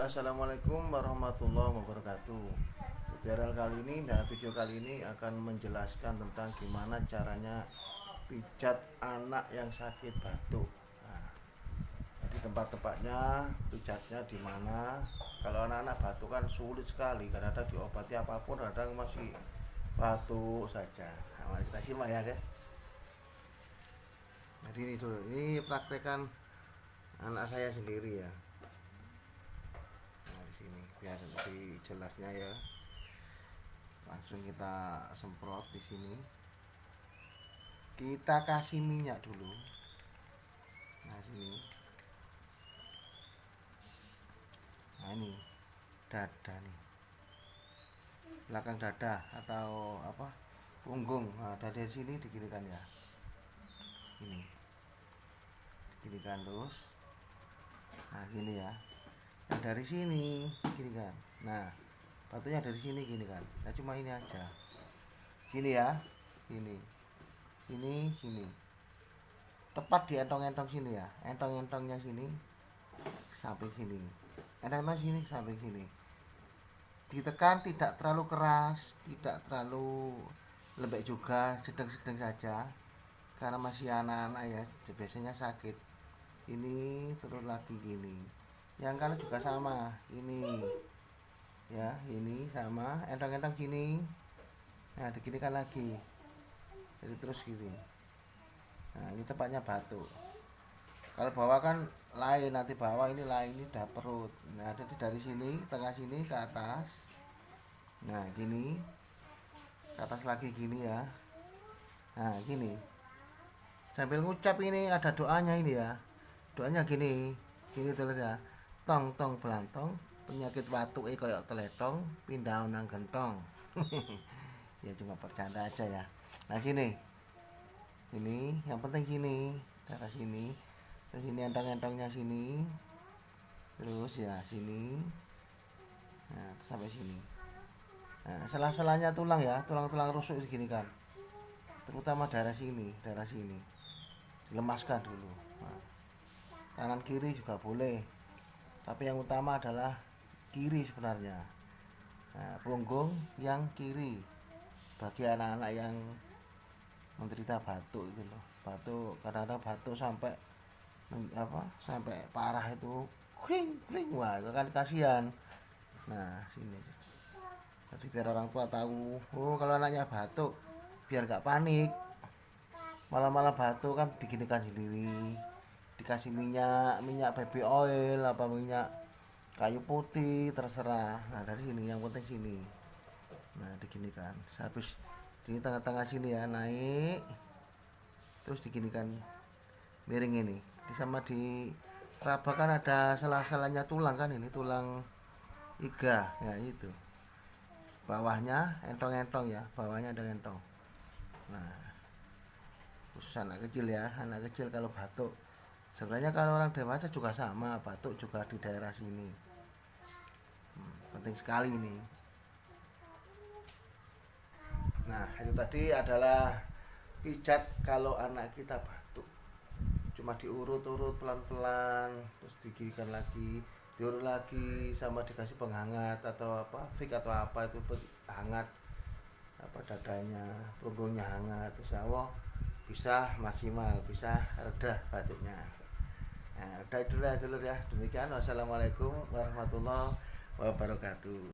Assalamualaikum warahmatullahi wabarakatuh. Tutorial kali ini dan video kali ini akan menjelaskan tentang gimana caranya pijat anak yang sakit batuk. Nah, jadi tempat-tempatnya pijatnya di mana? Kalau anak-anak batuk kan sulit sekali karena ada diobati apapun kadang masih batuk saja. Nah, mari kita simak ya, guys. Jadi ini praktekan anak saya sendiri ya. Sini biar lebih jelasnya ya, langsung kita semprot di sini. Kita kasih minyak dulu. Nah sini, nah ini dada nih, belakang dada atau apa, punggung. Nah dari sini diginikan ya, ini diginikan terus. Nah gini ya, nah dari sini gini kan. Nah batunya dari sini gini kan. Nah cuma ini aja, sini ya, sini tepat di entong-entong sini ya, entong-entongnya sini samping sini, entong-entong sini samping sini. Ditekan tidak terlalu keras, tidak terlalu lembek juga, sedang-sedang saja karena masih anak-anak ya, biasanya sakit. Ini terus lagi gini, yang kanan juga sama, ini ya, ini sama entong-entong gini. Nah diginikan lagi, jadi terus gini. Nah ini tempatnya batuk. Kalau bawah kan lain, nanti bawah ini lain, ini udah perut. Nah jadi dari sini, tengah sini ke atas. Nah gini, ke atas lagi gini ya. Nah gini, sambil ngucap ini ada doanya ini ya. Doanya gini, gini tulis ya. Tong tong belantong, penyakit batuk koyok teletong, pindah nang gentong. Ya cuma bercanda aja ya. Nah sini, ini yang penting sini, daerah sini, ke sini entong-entongnya sini, terus ya sini, nah sampai sini. Nah selah-selahnya tulang ya, tulang-tulang rusuk segini kan, terutama daerah sini, dilemaskan dulu. Nah, kanan kiri juga boleh, tapi yang utama adalah kiri sebenarnya. Nah, punggung yang kiri bagi anak-anak yang menderita batuk itu loh. Batuk kadang-kadang batuk sampai sampai parah itu, kring kring, wah itu kan kasihan. Nah sini, jadi biar orang tua tahu, oh kalau anaknya batuk biar nggak panik, malam-malam batuk kan diginikan sendiri, dikasih minyak baby oil apa minyak kayu putih terserah. Nah dari sini yang penting sini, nah diginikan habis di tengah-tengah sini ya, naik terus diginikan miring ini, sama di raba kan ada salah-salahnya tulang kan, ini tulang iga ya, itu bawahnya entong-entong ya, bawahnya ada entong. Nah khusus anak kecil ya, anak kecil kalau batuk, sebenarnya kalau orang dewasa juga sama, batuk juga di daerah sini. Penting sekali ini. Nah itu tadi adalah pijat kalau anak kita batuk, cuma diurut-urut pelan-pelan, terus digigitkan lagi, diurut lagi, sama dikasih penghangat atau apa, fik atau apa itu hangat, apa dadanya, punggungnya hangat, insya Allah bisa maksimal, bisa reda batuknya. Nah udah dulu ya dulur ya, demikian, wassalamualaikum warahmatullahi wabarakatuh.